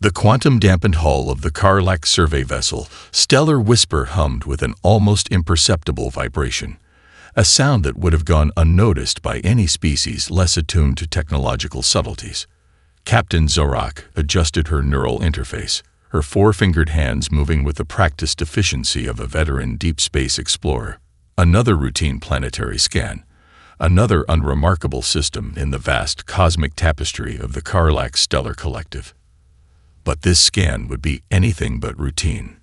The quantum-dampened hull of the Karlak survey vessel, Stellar Whisper, hummed with an almost imperceptible vibration, a sound that would have gone unnoticed by any species less attuned to technological subtleties. Captain Zorak adjusted her neural interface, her four-fingered hands moving with the practiced efficiency of a veteran deep space explorer. Another routine planetary scan, another unremarkable system in the vast cosmic tapestry of the Karlak stellar collective. But this scan would be anything but routine.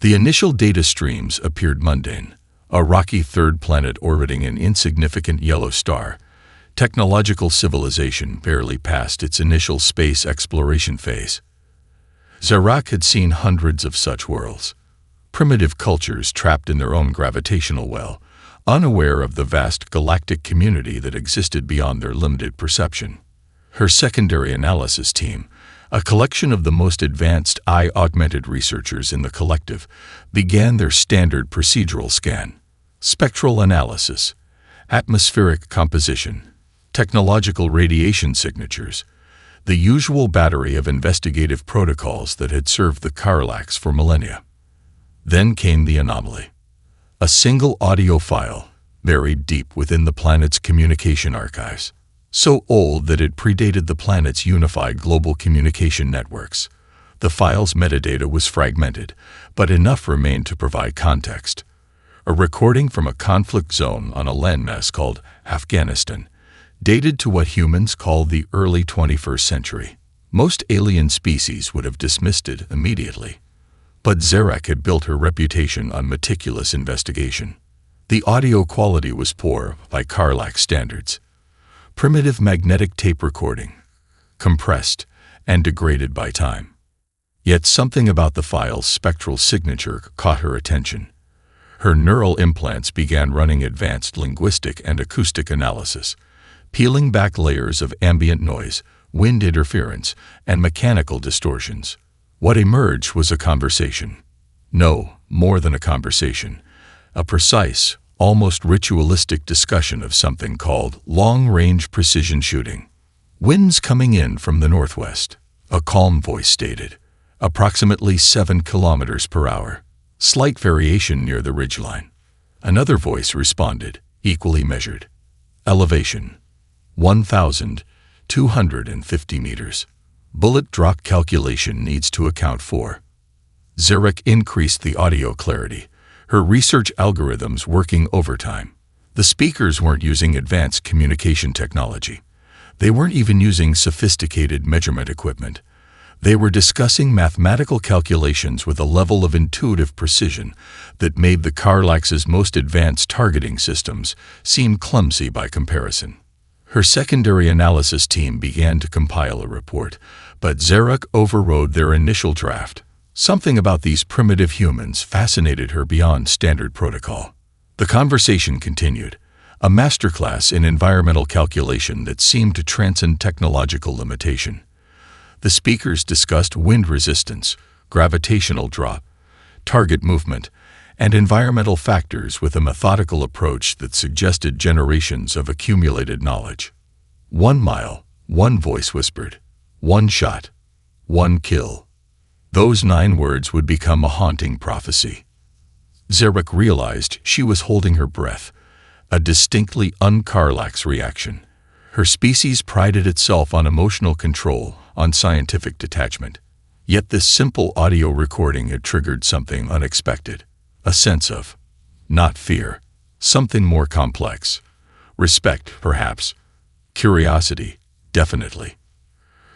The initial data streams appeared mundane, a rocky third planet orbiting an insignificant yellow star, technological civilization barely past its initial space exploration phase. Zorak had seen hundreds of such worlds, primitive cultures trapped in their own gravitational well, unaware of the vast galactic community that existed beyond their limited perception. Her secondary analysis team, a collection of the most advanced eye-augmented researchers in the collective, began their standard procedural scan: spectral analysis, atmospheric composition, technological radiation signatures, the usual battery of investigative protocols that had served the Karlaks for millennia. Then came the anomaly. A single audio file, buried deep within the planet's communication archives, so old that it predated the planet's unified global communication networks. The file's metadata was fragmented, but enough remained to provide context. A recording from a conflict zone on a landmass called Afghanistan, dated to what humans call the early 21st century. Most alien species would have dismissed it immediately. But Zorak had built her reputation on meticulous investigation. The audio quality was poor by Karlak standards. Primitive magnetic tape recording, compressed and degraded by time. Yet something about the file's spectral signature caught her attention. Her neural implants began running advanced linguistic and acoustic analysis, peeling back layers of ambient noise, wind interference, and mechanical distortions. What emerged was a conversation. No, more than a conversation. A precise, almost ritualistic discussion of something called long-range precision shooting. Winds coming in from the northwest, a calm voice stated. Approximately 7 kilometers per hour. Slight variation near the ridgeline. Another voice responded, equally measured. Elevation: 1,250 meters. Bullet drop calculation needs to account for. Zorak increased the audio clarity, her research algorithms working overtime. The speakers weren't using advanced communication technology. They weren't even using sophisticated measurement equipment. They were discussing mathematical calculations with a level of intuitive precision that made the Karlaks' most advanced targeting systems seem clumsy by comparison. Her secondary analysis team began to compile a report, but Zorak overrode their initial draft. Something about these primitive humans fascinated her beyond standard protocol. The conversation continued, a masterclass in environmental calculation that seemed to transcend technological limitation. The speakers discussed wind resistance, gravitational drop, target movement, and environmental factors with a methodical approach that suggested generations of accumulated knowledge. 1 mile, one voice whispered. 1 shot, 1 kill. Those 9 words would become a haunting prophecy. Zorak realized she was holding her breath, a distinctly un-Karlaks reaction. Her species prided itself on emotional control, on scientific detachment. Yet this simple audio recording had triggered something unexpected. A sense of, not fear, something more complex. Respect, perhaps. Curiosity, definitely.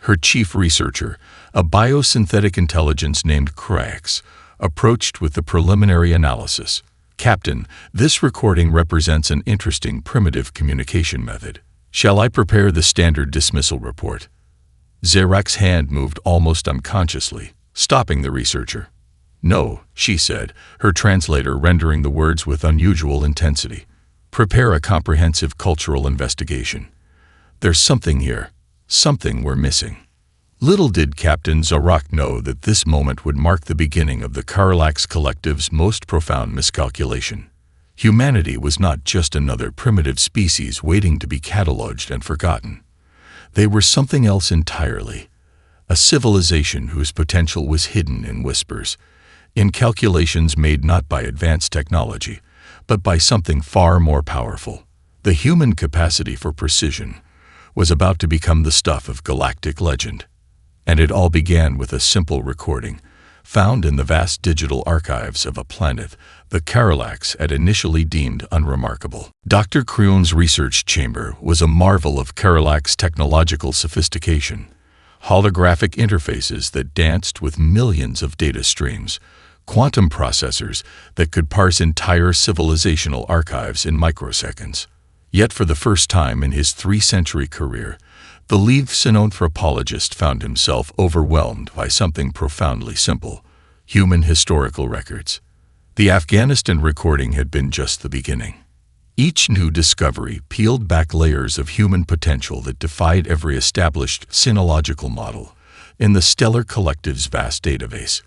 Her chief researcher, a biosynthetic intelligence named Krax, approached with the preliminary analysis. Captain, this recording represents an interesting primitive communication method. Shall I prepare the standard dismissal report? Zorak's hand moved almost unconsciously, stopping the researcher. No, she said, her translator rendering the words with unusual intensity. Prepare a comprehensive cultural investigation. There's something here, something we're missing. Little did Captain Zorak know that this moment would mark the beginning of the Karlaks Collective's most profound miscalculation. Humanity was not just another primitive species waiting to be catalogued and forgotten. They were something else entirely, a civilization whose potential was hidden in whispers, in calculations made not by advanced technology, but by something far more powerful. The human capacity for precision was about to become the stuff of galactic legend. And it all began with a simple recording, found in the vast digital archives of a planet the Karalax had initially deemed unremarkable. Dr. Creon's research chamber was a marvel of Karalax technological sophistication, holographic interfaces that danced with millions of data streams, quantum processors that could parse entire civilizational archives in microseconds. Yet for the first time in his 3-century career, the Leaveson anthropologist found himself overwhelmed by something profoundly simple: human historical records. The Afghanistan recording had been just the beginning. Each new discovery peeled back layers of human potential that defied every established sinological model in the Stellar Collective's vast database.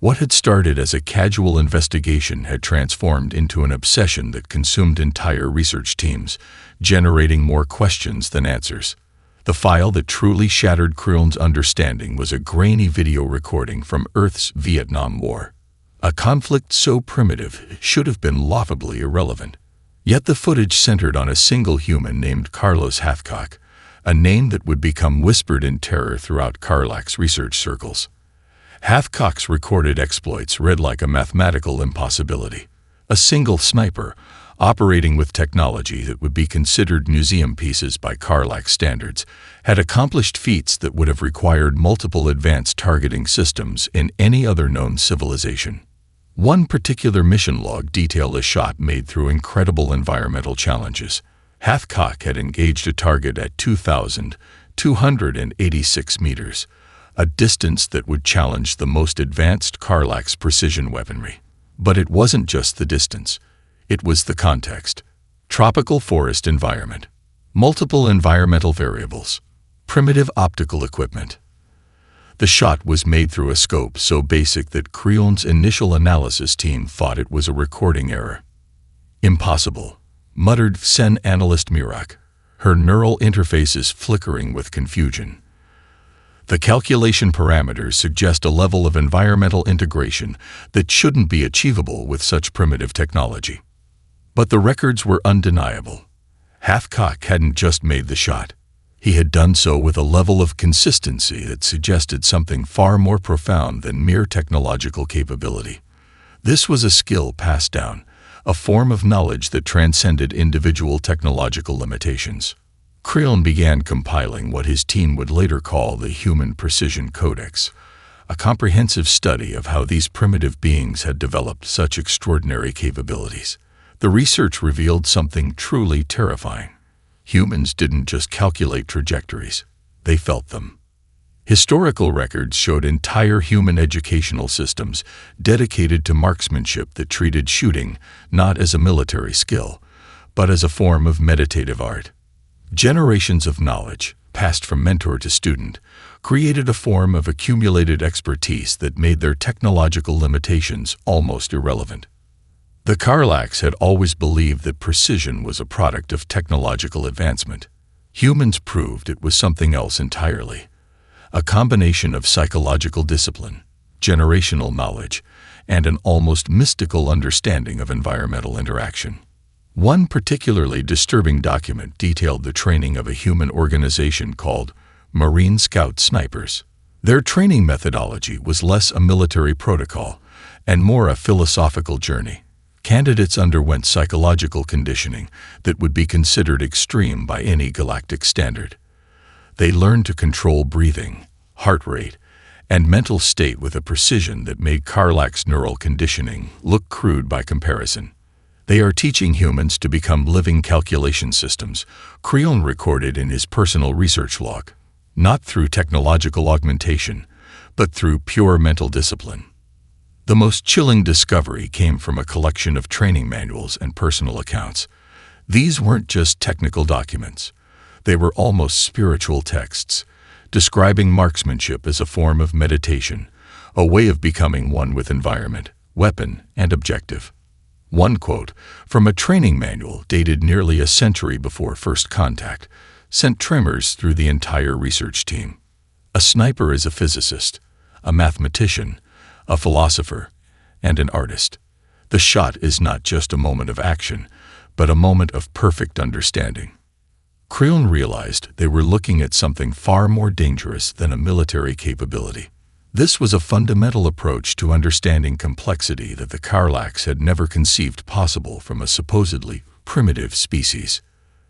What had started as a casual investigation had transformed into an obsession that consumed entire research teams, generating more questions than answers. The file that truly shattered Creon's understanding was a grainy video recording from Earth's Vietnam War. A conflict so primitive it should have been laughably irrelevant. Yet the footage centered on a single human named Carlos Hathcock, a name that would become whispered in terror throughout Karlak's research circles. Hathcock's recorded exploits read like a mathematical impossibility. A single sniper, operating with technology that would be considered museum pieces by Karlak standards, had accomplished feats that would have required multiple advanced targeting systems in any other known civilization. One particular mission log detailed a shot made through incredible environmental challenges. Hathcock had engaged a target at 2,286 meters, a distance that would challenge the most advanced Karlak's precision weaponry. But it wasn't just the distance. It was the context. Tropical forest environment, multiple environmental variables, primitive optical equipment. The shot was made through a scope so basic that Creon's initial analysis team thought it was a recording error. Impossible, muttered Sen analyst Mirak, her neural interfaces flickering with confusion. The calculation parameters suggest a level of environmental integration that shouldn't be achievable with such primitive technology. But the records were undeniable. Hathcock hadn't just made the shot. He had done so with a level of consistency that suggested something far more profound than mere technological capability. This was a skill passed down, a form of knowledge that transcended individual technological limitations. Creon began compiling what his team would later call the Human Precision Codex, a comprehensive study of how these primitive beings had developed such extraordinary capabilities. The research revealed something truly terrifying. Humans didn't just calculate trajectories, they felt them. Historical records showed entire human educational systems dedicated to marksmanship that treated shooting not as a military skill, but as a form of meditative art. Generations of knowledge, passed from mentor to student, created a form of accumulated expertise that made their technological limitations almost irrelevant. The Karlaks had always believed that precision was a product of technological advancement. Humans proved it was something else entirely. A combination of psychological discipline, generational knowledge, and an almost mystical understanding of environmental interaction. One particularly disturbing document detailed the training of a human organization called Marine Scout Snipers. Their training methodology was less a military protocol and more a philosophical journey. Candidates underwent psychological conditioning that would be considered extreme by any galactic standard. They learned to control breathing, heart rate, and mental state with a precision that made Karlak's neural conditioning look crude by comparison. They are teaching humans to become living calculation systems, Creon recorded in his personal research log, not through technological augmentation, but through pure mental discipline. The most chilling discovery came from a collection of training manuals and personal accounts. These weren't just technical documents. They were almost spiritual texts, describing marksmanship as a form of meditation, a way of becoming one with environment, weapon, and objective. One quote, from a training manual dated nearly a century before first contact, sent tremors through the entire research team. A sniper is a physicist, a mathematician, a philosopher, and an artist. The shot is not just a moment of action, but a moment of perfect understanding. Creon realized they were looking at something far more dangerous than a military capability. This was a fundamental approach to understanding complexity that the Karlax had never conceived possible from a supposedly primitive species.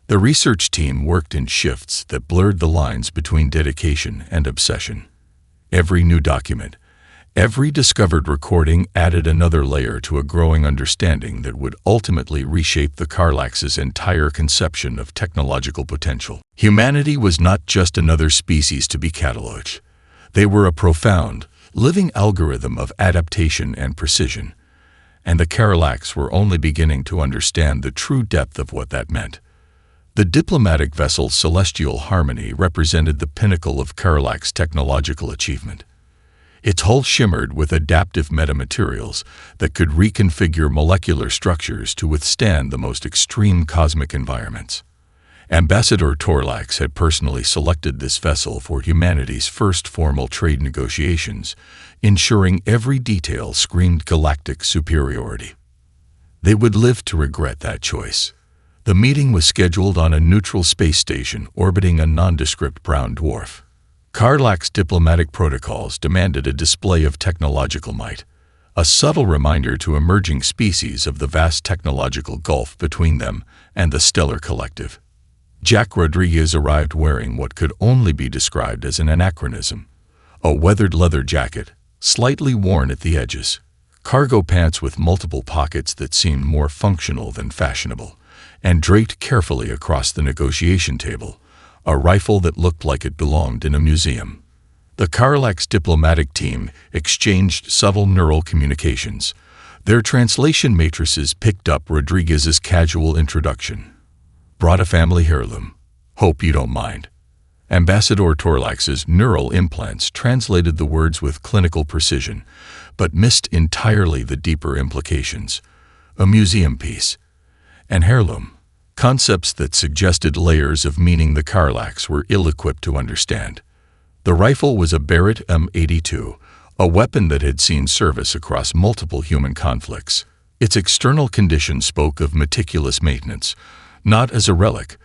The research team worked in shifts that blurred the lines between dedication and obsession. Every new document, every discovered recording added another layer to a growing understanding that would ultimately reshape the Karlax's entire conception of technological potential. Humanity was not just another species to be cataloged. They were a profound, living algorithm of adaptation and precision, and the Karlax were only beginning to understand the true depth of what that meant. The diplomatic vessel Celestial Harmony represented the pinnacle of Karlax technological achievement. Its hull shimmered with adaptive metamaterials that could reconfigure molecular structures to withstand the most extreme cosmic environments. Ambassador Torlax had personally selected this vessel for humanity's first formal trade negotiations, ensuring every detail screamed galactic superiority. They would live to regret that choice. The meeting was scheduled on a neutral space station orbiting a nondescript brown dwarf. Karlax diplomatic protocols demanded a display of technological might, a subtle reminder to emerging species of the vast technological gulf between them and the stellar collective. Jack Rodriguez arrived wearing what could only be described as an anachronism: a weathered leather jacket, slightly worn at the edges, cargo pants with multiple pockets that seemed more functional than fashionable, and draped carefully across the negotiation table, a rifle that looked like it belonged in a museum. The Karlax diplomatic team exchanged subtle neural communications. Their translation matrices picked up Rodriguez's casual introduction. "Brought a family heirloom. Hope you don't mind." Ambassador Torlax's neural implants translated the words with clinical precision, but missed entirely the deeper implications. A museum piece. An heirloom. Concepts that suggested layers of meaning the Karlax were ill-equipped to understand. The rifle was a Barrett M82, a weapon that had seen service across multiple human conflicts. Its external condition spoke of meticulous maintenance, not as a relic,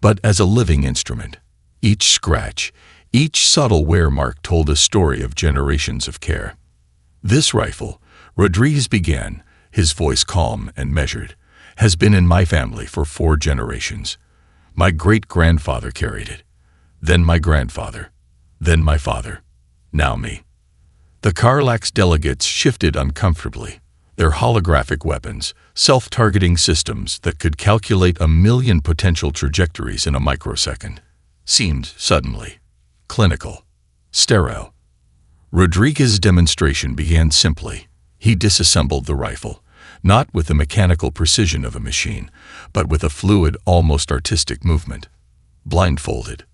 but as a living instrument. Each scratch, each subtle wear mark told a story of generations of care. "This rifle," Rodriguez began, his voice calm and measured, "has been in my family for 4 generations. My great-grandfather carried it, then my grandfather, then my father, now me." The Karlax delegates shifted uncomfortably. Their holographic weapons, self-targeting systems that could calculate 1,000,000 potential trajectories in a microsecond, seemed suddenly clinical, sterile. Rodriguez's demonstration began simply. He disassembled the rifle, not with the mechanical precision of a machine, but with a fluid, almost artistic movement. Blindfolded.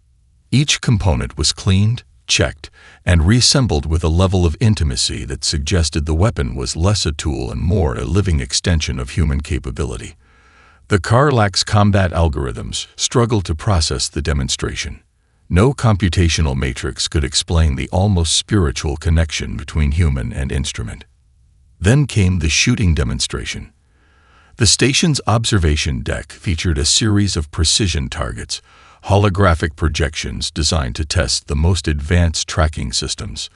Each component was cleaned, checked, and reassembled with a level of intimacy that suggested the weapon was less a tool and more a living extension of human capability. The Karlax combat algorithms struggled to process the demonstration. No computational matrix could explain the almost spiritual connection between human and instrument. Then came the shooting demonstration. The station's observation deck featured a series of precision targets, holographic projections designed to test the most advanced tracking systems.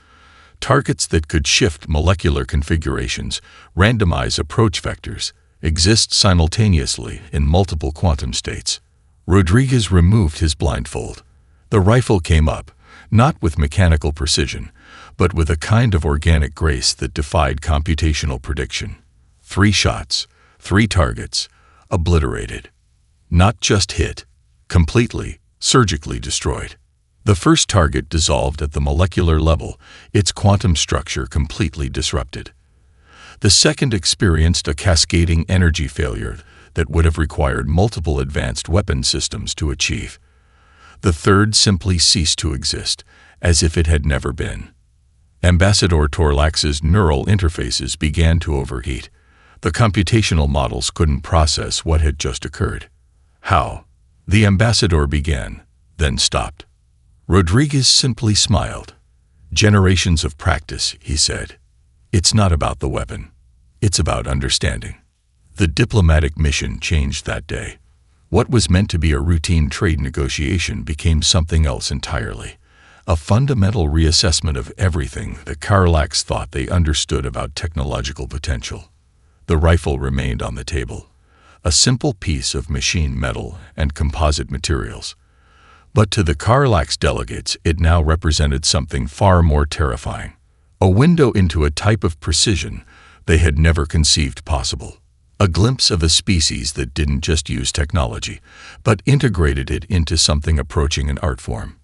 Targets that could shift molecular configurations, randomize approach vectors, exist simultaneously in multiple quantum states. Rodriguez removed his blindfold. The rifle came up, not with mechanical precision, but with a kind of organic grace that defied computational prediction. 3 shots, 3 targets, obliterated. Not just hit, completely, surgically destroyed. The first target dissolved at the molecular level, its quantum structure completely disrupted. The second experienced a cascading energy failure that would have required multiple advanced weapon systems to achieve. The third simply ceased to exist, as if it had never been. Ambassador Torlax's neural interfaces began to overheat. The computational models couldn't process what had just occurred. "How?" the ambassador began, then stopped. Rodriguez simply smiled. Generations of practice, he said. It's not about the weapon. It's about understanding. The diplomatic mission changed that day. What was meant to be a routine trade negotiation became something else entirely. A fundamental reassessment of everything the Karlax thought they understood about technological potential. The rifle remained on the table, a simple piece of machine metal and composite materials. But to the Karlax delegates, it now represented something far more terrifying, a window into a type of precision they had never conceived possible, a glimpse of a species that didn't just use technology, but integrated it into something approaching an art form.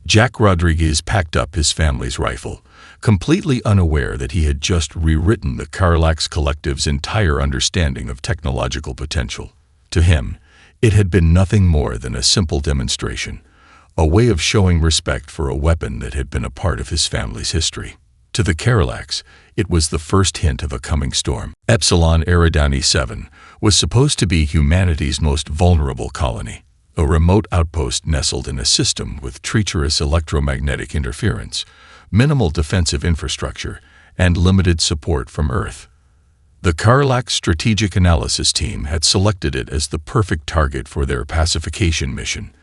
Jack Rodriguez packed up his family's rifle, completely unaware that he had just rewritten the Karlax collective's entire understanding of technological potential. To him, it had been nothing more than a simple demonstration, a way of showing respect for a weapon that had been a part of his family's history. To the Karlax, it was the first hint of a coming storm. Epsilon Eridani 7 was supposed to be humanity's most vulnerable colony, a remote outpost nestled in a system with treacherous electromagnetic interference, minimal defensive infrastructure, and limited support from Earth. The Karlax Strategic Analysis Team had selected it as the perfect target for their pacification mission,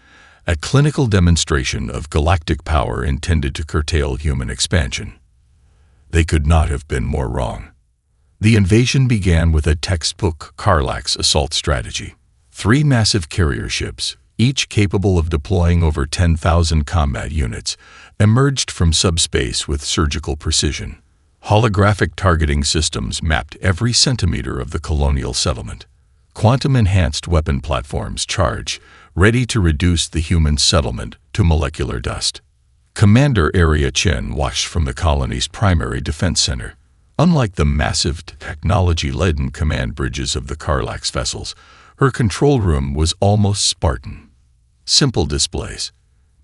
a clinical demonstration of galactic power intended to curtail human expansion. They could not have been more wrong. The invasion began with a textbook Karlax assault strategy. 3 massive carrier ships, each capable of deploying over 10,000 combat units, emerged from subspace with surgical precision. Holographic targeting systems mapped every centimeter of the colonial settlement. Quantum-enhanced weapon platforms charge, ready to reduce the human settlement to molecular dust. Commander Area Chen watched from the colony's primary defense center. Unlike the massive technology-laden command bridges of the Karlax vessels, her control room was almost Spartan. Simple displays,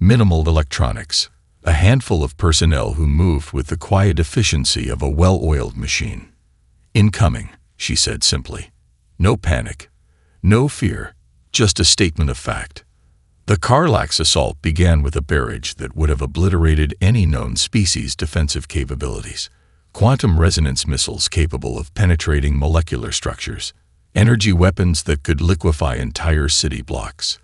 minimal electronics, a handful of personnel who moved with the quiet efficiency of a well-oiled machine. "Incoming," she said simply. No panic, no fear, just a statement of fact. The Karlax assault began with a barrage that would have obliterated any known species' defensive capabilities. Quantum resonance missiles capable of penetrating molecular structures, energy weapons that could liquefy entire city blocks.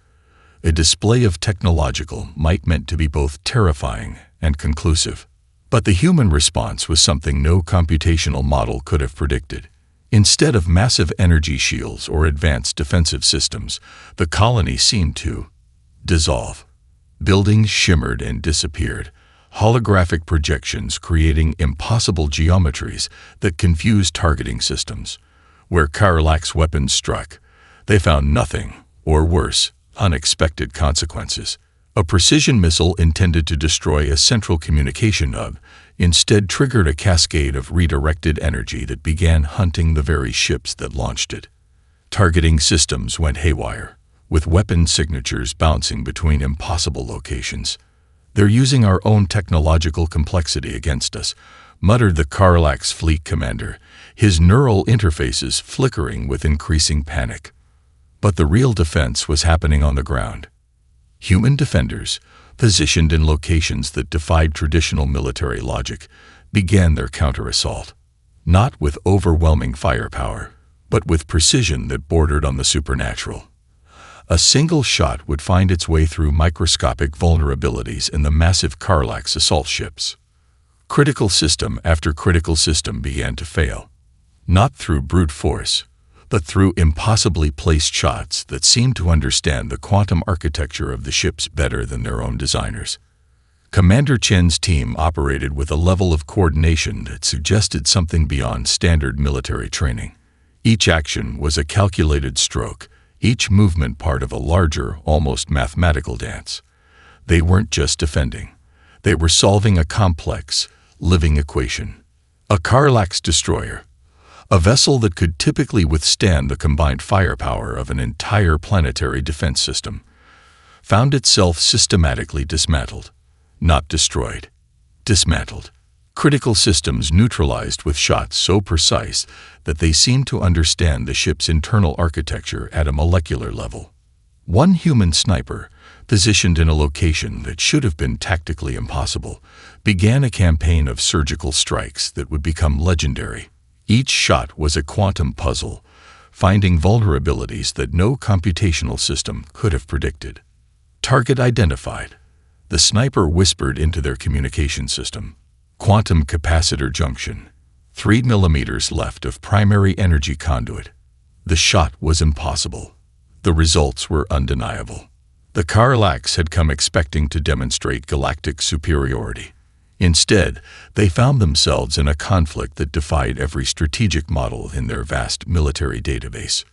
A display of technological might meant to be both terrifying and conclusive. But the human response was something no computational model could have predicted. Instead of massive energy shields or advanced defensive systems, the colony seemed to dissolve. Buildings shimmered and disappeared, holographic projections creating impossible geometries that confused targeting systems. Where Karlax weapons struck, they found nothing, or worse, unexpected consequences. A precision missile intended to destroy a central communication hub instead triggered a cascade of redirected energy that began hunting the very ships that launched it. Targeting systems went haywire, with weapon signatures bouncing between impossible locations. "They're using our own technological complexity against us," muttered the Karlax fleet commander, his neural interfaces flickering with increasing panic. But the real defense was happening on the ground. Human defenders, positioned in locations that defied traditional military logic, began their counter-assault. Not with overwhelming firepower, but with precision that bordered on the supernatural. A single shot would find its way through microscopic vulnerabilities in the massive Karlax assault ships. Critical system after critical system began to fail. Not through brute force, but through impossibly placed shots that seemed to understand the quantum architecture of the ships better than their own designers. Commander Chen's team operated with a level of coordination that suggested something beyond standard military training. Each action was a calculated stroke, each movement part of a larger, almost mathematical dance. They weren't just defending. They were solving a complex, living equation. A Karlax destroyer, a vessel that could typically withstand the combined firepower of an entire planetary defense system, found itself systematically dismantled. Not destroyed, dismantled. Critical systems neutralized with shots so precise that they seemed to understand the ship's internal architecture at a molecular level. One human sniper, positioned in a location that should have been tactically impossible, began a campaign of surgical strikes that would become legendary. Each shot was a quantum puzzle, finding vulnerabilities that no computational system could have predicted. Target identified. The sniper whispered into their communication system. Quantum capacitor junction. 3 millimeters left of primary energy conduit. The shot was impossible. The results were undeniable. The Karlax had come expecting to demonstrate galactic superiority. Instead, they found themselves in a conflict that defied every strategic model in their vast military database.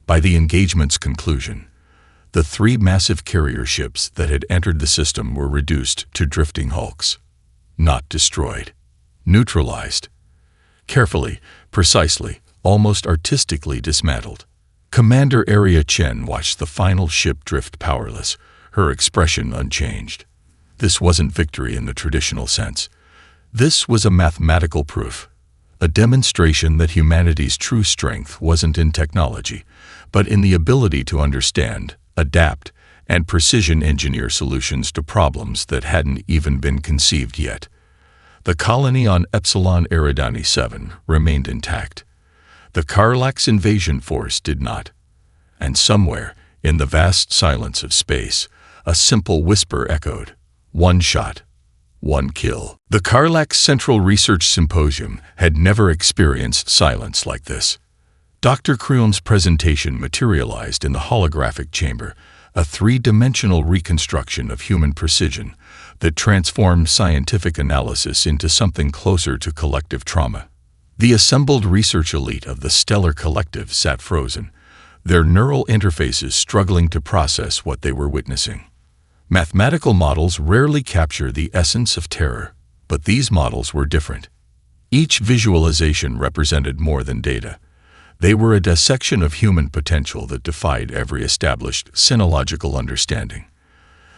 By the engagement's conclusion, the 3 massive carrier ships that had entered the system were reduced to drifting hulks. Not destroyed. Neutralized. Carefully, precisely, almost artistically dismantled. Commander Area Chen watched the final ship drift powerless, her expression unchanged. This wasn't victory in the traditional sense. This was a mathematical proof, a demonstration that humanity's true strength wasn't in technology, but in the ability to understand, adapt, and precision engineer solutions to problems that hadn't even been conceived yet. The colony on Epsilon Eridani 7 remained intact. The Karlax invasion force did not. And somewhere, in the vast silence of space, a simple whisper echoed. 1 shot. 1 kill. The Karlax Central Research Symposium had never experienced silence like this. Dr. Creon's presentation materialized in the holographic chamber, a 3-dimensional reconstruction of human precision that transformed scientific analysis into something closer to collective trauma. The assembled research elite of the Stellar Collective sat frozen, their neural interfaces struggling to process what they were witnessing. Mathematical models rarely capture the essence of terror, but these models were different. Each visualization represented more than data. They were a dissection of human potential that defied every established sinological understanding.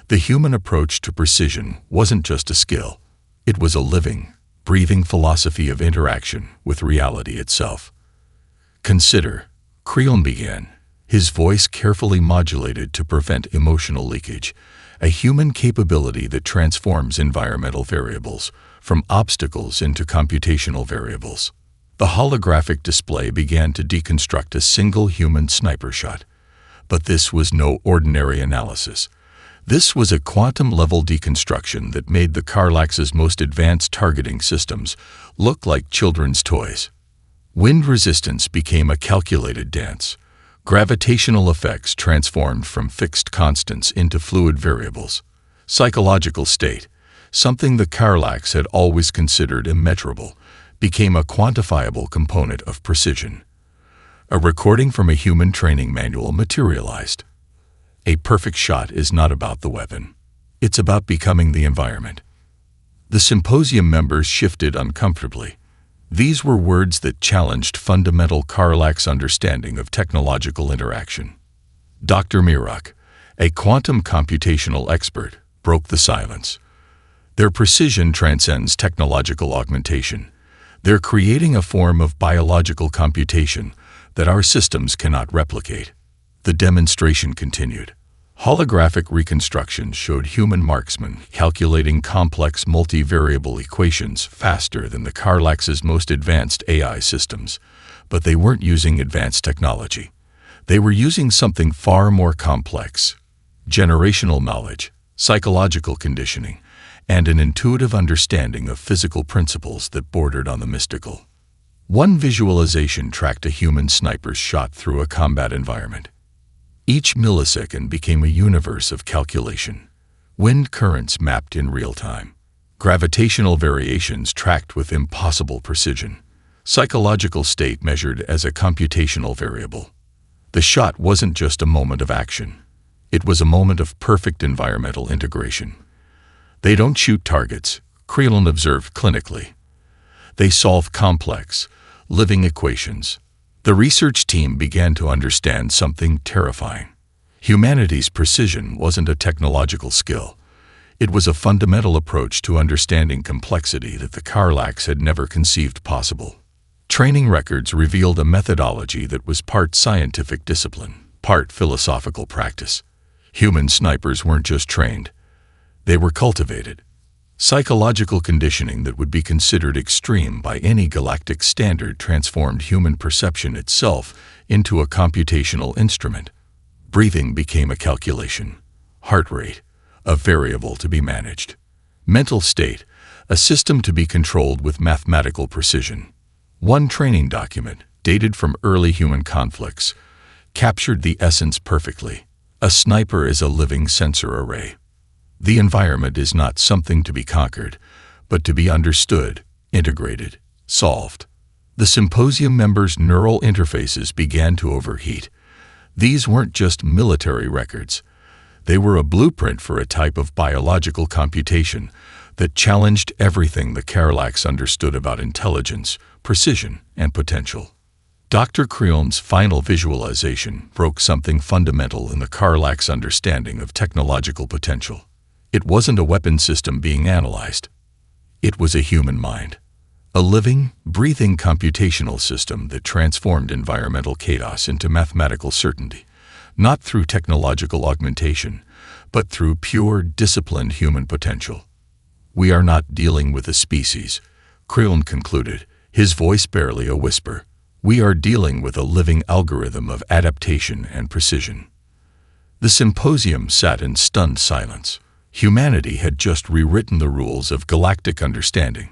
The human approach to precision wasn't just a skill. It was a living, breathing philosophy of interaction with reality itself. Consider, Creon began, his voice carefully modulated to prevent emotional leakage, a human capability that transforms environmental variables from obstacles into computational variables. The holographic display began to deconstruct a single human sniper shot. But this was no ordinary analysis. This was a quantum-level deconstruction that made the Karlax's most advanced targeting systems look like children's toys. Wind resistance became a calculated dance. Gravitational effects transformed from fixed constants into fluid variables. Psychological state, something the Karlax had always considered immeasurable, became a quantifiable component of precision. A recording from a human training manual materialized. A perfect shot is not about the weapon. It's about becoming the environment. The symposium members shifted uncomfortably. These were words that challenged fundamental Karlax understanding of technological interaction. Dr. Mirak, a quantum computational expert, broke the silence. Their precision transcends technological augmentation. They're creating a form of biological computation that our systems cannot replicate. The demonstration continued. Holographic reconstructions showed human marksmen calculating complex multivariable equations faster than the Karlax's most advanced AI systems, but they weren't using advanced technology. They were using something far more complex: generational knowledge, psychological conditioning, and an intuitive understanding of physical principles that bordered on the mystical. One visualization tracked a human sniper's shot through a combat environment. Each millisecond became a universe of calculation. Wind currents mapped in real time. Gravitational variations tracked with impossible precision. Psychological state measured as a computational variable. The shot wasn't just a moment of action. It was a moment of perfect environmental integration. They don't shoot targets, Creon observed clinically. They solve complex, living equations. The research team began to understand something terrifying. Humanity's precision wasn't a technological skill. It was a fundamental approach to understanding complexity that the Karlax had never conceived possible. Training records revealed a methodology that was part scientific discipline, part philosophical practice. Human snipers weren't just trained. They were cultivated. Psychological conditioning that would be considered extreme by any galactic standard transformed human perception itself into a computational instrument. Breathing became a calculation. Heart rate, a variable to be managed. Mental state, a system to be controlled with mathematical precision. One training document, dated from early human conflicts, captured the essence perfectly. A sniper is a living sensor array. The environment is not something to be conquered, but to be understood, integrated, solved. The symposium members' neural interfaces began to overheat. These weren't just military records. They were a blueprint for a type of biological computation that challenged everything the Karlax understood about intelligence, precision, and potential. Dr. Creon's final visualization broke something fundamental in the Karlax understanding of technological potential. It wasn't a weapon system being analyzed. It was a human mind. A living, breathing computational system that transformed environmental chaos into mathematical certainty, not through technological augmentation, but through pure, disciplined human potential. "We are not dealing with a species," Creon concluded, his voice barely a whisper. "We are dealing with a living algorithm of adaptation and precision." The symposium sat in stunned silence. Humanity had just rewritten the rules of galactic understanding,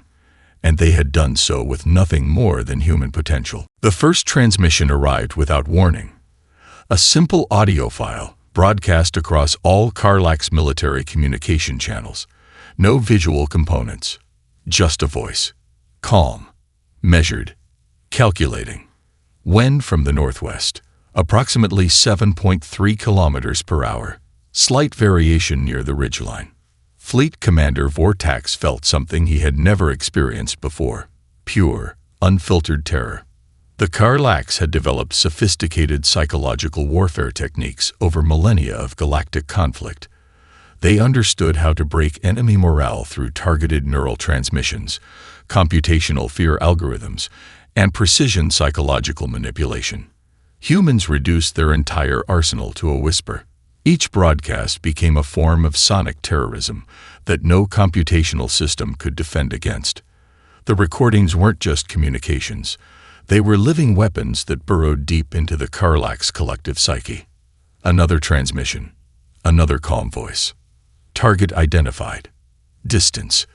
and they had done so with nothing more than human potential. The first transmission arrived without warning. A simple audio file broadcast across all Karlax military communication channels. No visual components, just a voice. Calm, measured, calculating. Wind from the northwest, approximately 7.3 kilometers per hour. Slight variation near the ridgeline. Fleet Commander Vortax felt something he had never experienced before. Pure, unfiltered terror. The Karlax had developed sophisticated psychological warfare techniques over millennia of galactic conflict. They understood how to break enemy morale through targeted neural transmissions, computational fear algorithms, and precision psychological manipulation. Humans reduced their entire arsenal to a whisper. Each broadcast became a form of sonic terrorism that no computational system could defend against. The recordings weren't just communications. They were living weapons that burrowed deep into the Karlax collective psyche. Another transmission. Another calm voice. Target identified. Distance: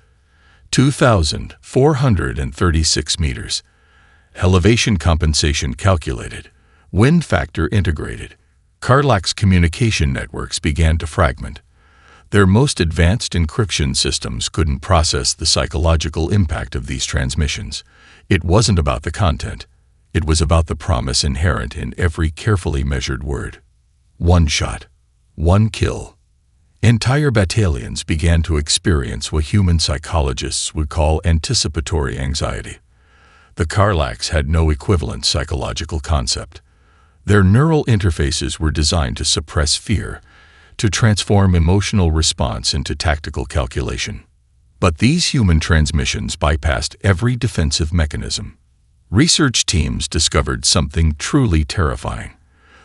2,436 meters. Elevation compensation calculated. Wind factor integrated. Karlax communication networks began to fragment. Their most advanced encryption systems couldn't process the psychological impact of these transmissions. It wasn't about the content. It was about the promise inherent in every carefully measured word. One shot. One kill. Entire battalions began to experience what human psychologists would call anticipatory anxiety. The Karlax had no equivalent psychological concept. Their neural interfaces were designed to suppress fear, to transform emotional response into tactical calculation. But these human transmissions bypassed every defensive mechanism. Research teams discovered something truly terrifying.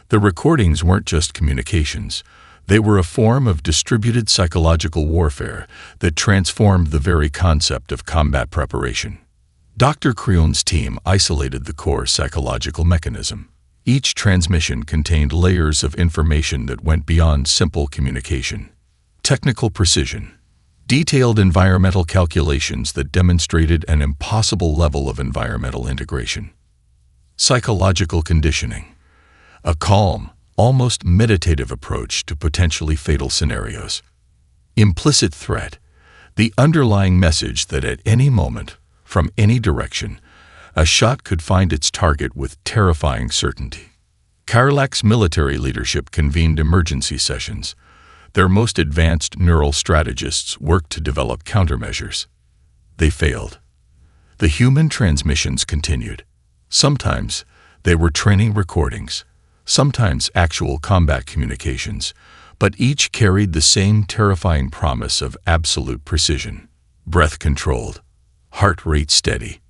The recordings weren't just communications. They were a form of distributed psychological warfare that transformed the very concept of combat preparation. Dr. Creon's team isolated the core psychological mechanism. Each transmission contained layers of information that went beyond simple communication. Technical precision. Detailed environmental calculations that demonstrated an impossible level of environmental integration. Psychological conditioning. A calm, almost meditative approach to potentially fatal scenarios. Implicit threat. The underlying message that at any moment, from any direction, a shot could find its target with terrifying certainty. Karlax military leadership convened emergency sessions. Their most advanced neural strategists worked to develop countermeasures. They failed. The human transmissions continued. Sometimes they were training recordings, sometimes actual combat communications, but each carried the same terrifying promise of absolute precision. Breath controlled, heart rate steady,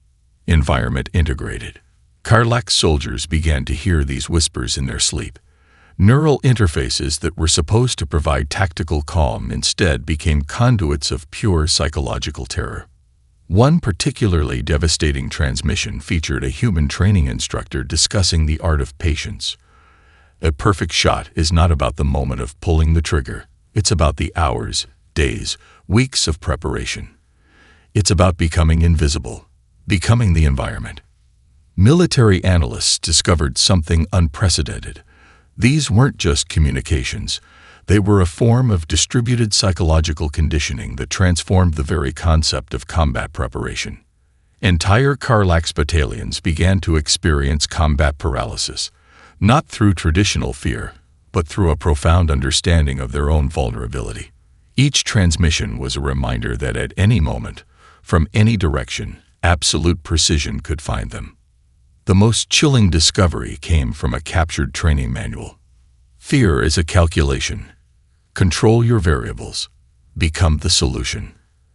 environment integrated. Karlax soldiers began to hear these whispers in their sleep. Neural interfaces that were supposed to provide tactical calm instead became conduits of pure psychological terror. One particularly devastating transmission featured a human training instructor discussing the art of patience. A perfect shot is not about the moment of pulling the trigger. It's about the hours, days, weeks of preparation. It's about becoming invisible, becoming the environment. Military analysts discovered something unprecedented. These weren't just communications. They were a form of distributed psychological conditioning that transformed the very concept of combat preparation. Entire Karlax battalions began to experience combat paralysis, not through traditional fear, but through a profound understanding of their own vulnerability. Each transmission was a reminder that at any moment, from any direction, absolute precision could find them. The most chilling discovery came from a captured training manual. Fear is a calculation. Control your variables. Become the solution.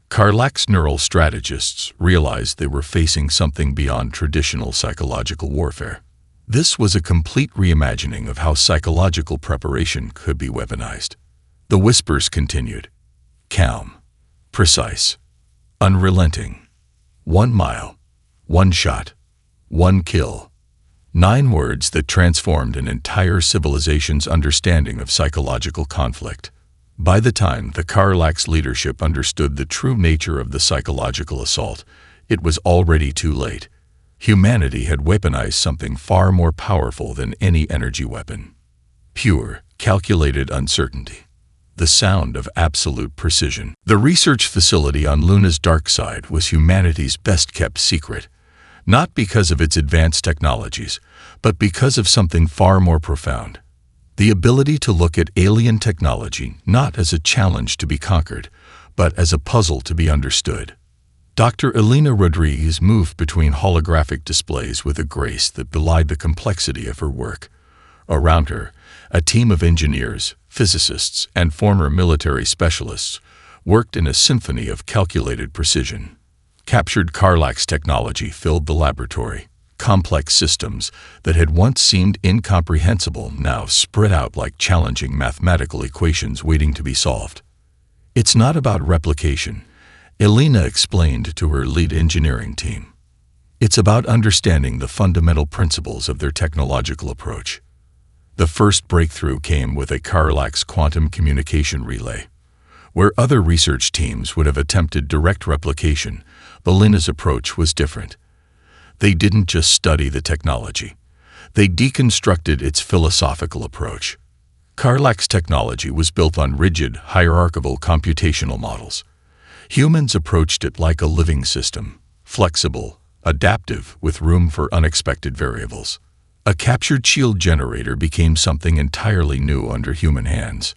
Karlax neural strategists realized they were facing something beyond traditional psychological warfare. This was a complete reimagining of how psychological preparation could be weaponized. The whispers continued. Calm. Precise. Unrelenting. 1 mile. 1 shot. 1 kill. 9 words that transformed an entire civilization's understanding of psychological conflict. By the time the Karlax leadership understood the true nature of the psychological assault, it was already too late. Humanity had weaponized something far more powerful than any energy weapon. Pure, calculated uncertainty. The sound of absolute precision. The research facility on Luna's dark side was humanity's best-kept secret. Not because of its advanced technologies, but because of something far more profound. The ability to look at alien technology not as a challenge to be conquered, but as a puzzle to be understood. Dr. Elena Rodriguez moved between holographic displays with a grace that belied the complexity of her work. Around her, a team of engineers, physicists, and former military specialists worked in a symphony of calculated precision. Captured Karlax technology filled the laboratory. Complex systems that had once seemed incomprehensible now spread out like challenging mathematical equations waiting to be solved. It's not about replication, Elena explained to her lead engineering team. It's about understanding the fundamental principles of their technological approach. The first breakthrough came with a Karlax quantum communication relay. Where other research teams would have attempted direct replication, Elena's approach was different. They didn't just study the technology. They deconstructed its philosophical approach. Karlax technology was built on rigid, hierarchical computational models. Humans approached it like a living system, flexible, adaptive, with room for unexpected variables. A captured shield generator became something entirely new under human hands.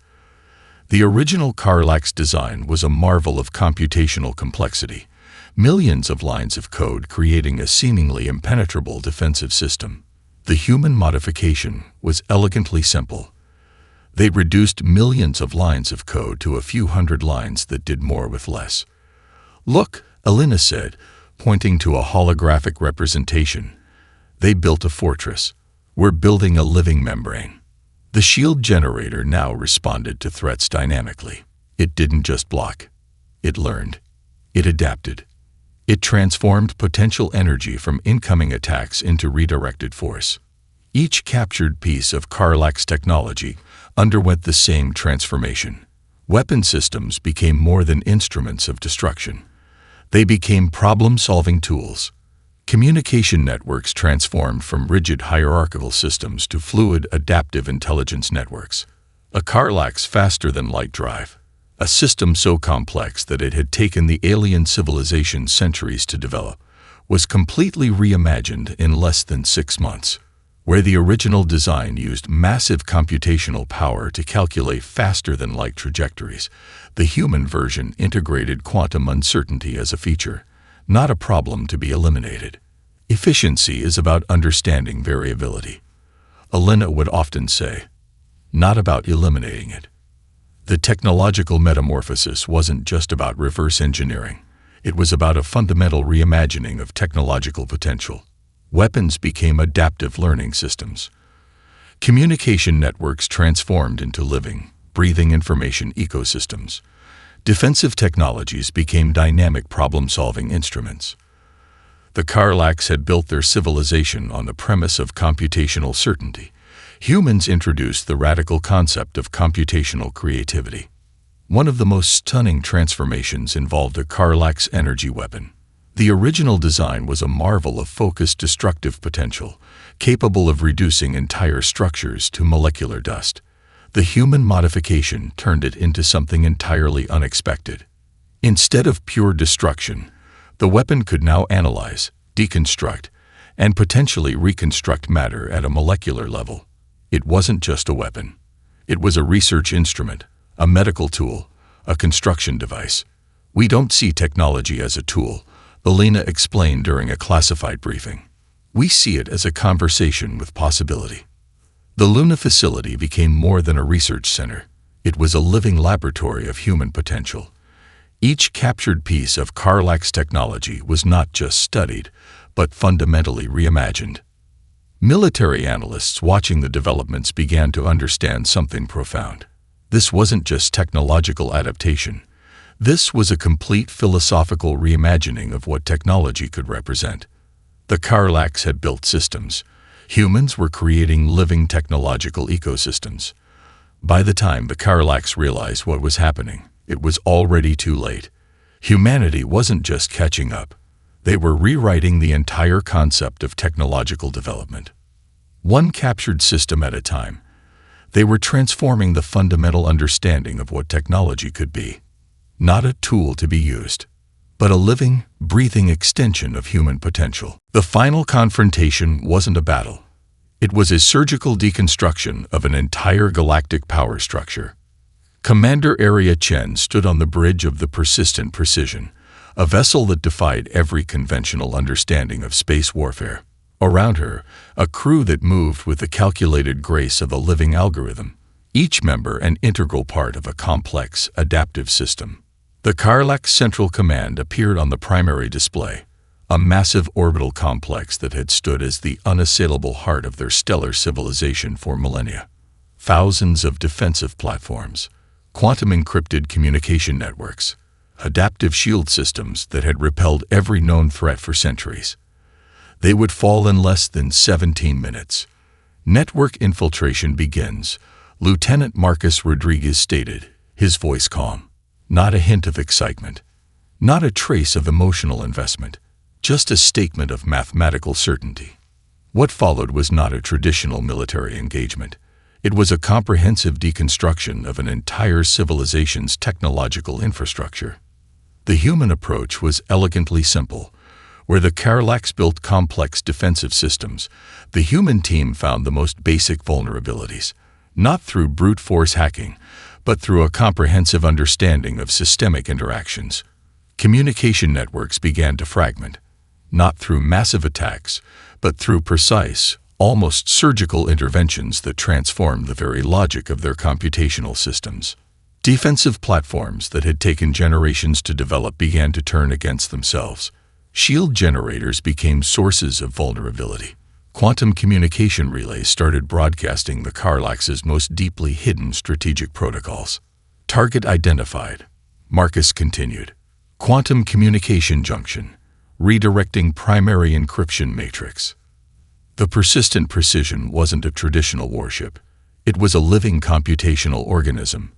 The original Karlax design was a marvel of computational complexity. Millions of lines of code creating a seemingly impenetrable defensive system. The human modification was elegantly simple. They reduced millions of lines of code to a few hundred lines that did more with less. Look, Elena said, pointing to a holographic representation. They built a fortress. We're building a living membrane. The shield generator now responded to threats dynamically. It didn't just block. It learned. It adapted. It transformed potential energy from incoming attacks into redirected force. Each captured piece of Karlax technology underwent the same transformation. Weapon systems became more than instruments of destruction. They became problem-solving tools. Communication networks transformed from rigid hierarchical systems to fluid, adaptive intelligence networks. A Karlax faster-than-light drive. A system so complex that it had taken the alien civilization centuries to develop, was completely reimagined in less than 6 months. Where the original design used massive computational power to calculate faster-than-light trajectories, the human version integrated quantum uncertainty as a feature, not a problem to be eliminated. Efficiency is about understanding variability. Elena would often say, not about eliminating it. The technological metamorphosis wasn't just about reverse engineering. It was about a fundamental reimagining of technological potential. Weapons became adaptive learning systems. Communication networks transformed into living, breathing information ecosystems. Defensive technologies became dynamic problem-solving instruments. The Karlaks had built their civilization on the premise of computational certainty. Humans introduced the radical concept of computational creativity. One of the most stunning transformations involved a Karlak's energy weapon. The original design was a marvel of focused destructive potential, capable of reducing entire structures to molecular dust. The human modification turned it into something entirely unexpected. Instead of pure destruction, the weapon could now analyze, deconstruct, and potentially reconstruct matter at a molecular level. It wasn't just a weapon. It was a research instrument, a medical tool, a construction device. "We don't see technology as a tool," Elena explained during a classified briefing. "We see it as a conversation with possibility." The Luna facility became more than a research center. It was a living laboratory of human potential. Each captured piece of Karlak's technology was not just studied, but fundamentally reimagined. Military analysts watching the developments began to understand something profound. This wasn't just technological adaptation. This was a complete philosophical reimagining of what technology could represent. The Karlaks had built systems. Humans were creating living technological ecosystems. By the time the Karlaks realized what was happening, it was already too late. Humanity wasn't just catching up. They were rewriting the entire concept of technological development. One captured system at a time, they were transforming the fundamental understanding of what technology could be. Not a tool to be used, but a living, breathing extension of human potential. The final confrontation wasn't a battle. It was a surgical deconstruction of an entire galactic power structure. Commander Area Chen stood on the bridge of the Persistent Precision, a vessel that defied every conventional understanding of space warfare. Around her, a crew that moved with the calculated grace of a living algorithm, each member an integral part of a complex, adaptive system. The Karlak Central Command appeared on the primary display, a massive orbital complex that had stood as the unassailable heart of their stellar civilization for millennia. Thousands of defensive platforms, quantum-encrypted communication networks, adaptive shield systems that had repelled every known threat for centuries. They would fall in less than 17 minutes. "Network infiltration begins," Lieutenant Marcus Rodriguez stated, his voice calm. Not a hint of excitement, not a trace of emotional investment, just a statement of mathematical certainty. What followed was not a traditional military engagement. It was a comprehensive deconstruction of an entire civilization's technological infrastructure. The human approach was elegantly simple. Where the Karlaks built complex defensive systems, the human team found the most basic vulnerabilities, not through brute force hacking, but through a comprehensive understanding of systemic interactions. Communication networks began to fragment, not through massive attacks, but through precise, almost surgical interventions that transformed the very logic of their computational systems. Defensive platforms that had taken generations to develop began to turn against themselves. Shield generators became sources of vulnerability. Quantum communication relays started broadcasting the Karlaks' most deeply hidden strategic protocols. "Target identified," Marcus continued. "Quantum communication junction, redirecting primary encryption matrix." The Persistent Precision wasn't a traditional warship. It was a living computational organism.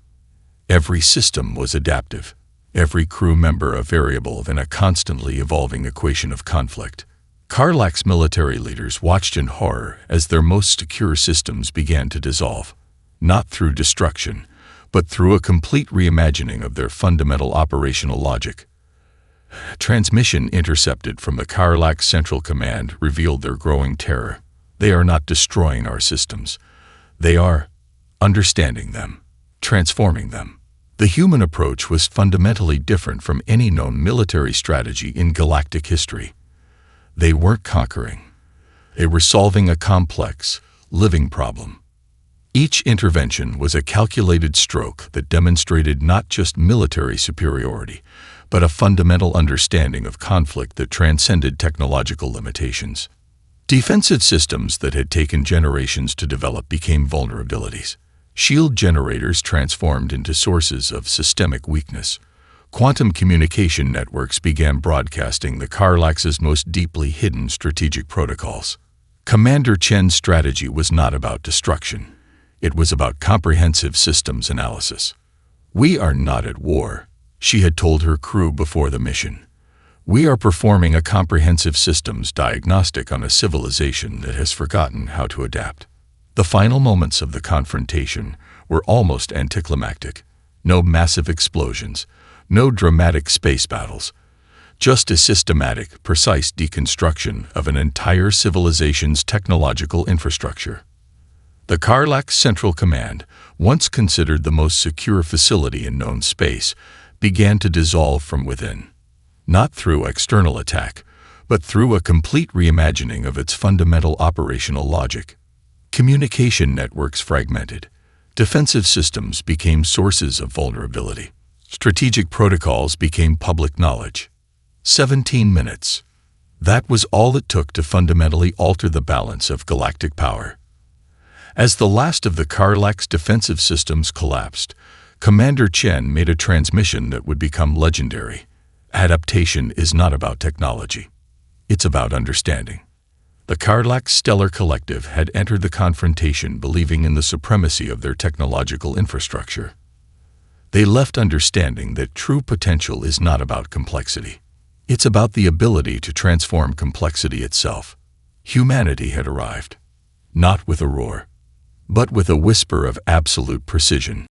Every system was adaptive, every crew member a variable in a constantly evolving equation of conflict. Karlak's military leaders watched in horror as their most secure systems began to dissolve, not through destruction, but through a complete reimagining of their fundamental operational logic. Transmission intercepted from the Karlak Central Command revealed their growing terror. "They are not destroying our systems. They are understanding them, transforming them." The human approach was fundamentally different from any known military strategy in galactic history. They weren't conquering. They were solving a complex, living problem. Each intervention was a calculated stroke that demonstrated not just military superiority, but a fundamental understanding of conflict that transcended technological limitations. Defensive systems that had taken generations to develop became vulnerabilities. Shield generators transformed into sources of systemic weakness. Quantum communication networks began broadcasting the Karlax's most deeply hidden strategic protocols. Commander Chen's strategy was not about destruction. It was about comprehensive systems analysis. "We are not at war," she had told her crew before the mission. "We are performing a comprehensive systems diagnostic on a civilization that has forgotten how to adapt." The final moments of the confrontation were almost anticlimactic. No massive explosions, no dramatic space battles, just a systematic, precise deconstruction of an entire civilization's technological infrastructure. The Karlax Central Command, once considered the most secure facility in known space, began to dissolve from within. Not through external attack, but through a complete reimagining of its fundamental operational logic. Communication networks fragmented. Defensive systems became sources of vulnerability. Strategic protocols became public knowledge. 17 minutes. That was all it took to fundamentally alter the balance of galactic power. As the last of the Karlax defensive systems collapsed, Commander Chen made a transmission that would become legendary. Adaptation is not about technology. It's about understanding. The Karlax Stellar Collective had entered the confrontation believing in the supremacy of their technological infrastructure. They left understanding that true potential is not about complexity. It's about the ability to transform complexity itself. Humanity had arrived, not with a roar, but with a whisper of absolute precision.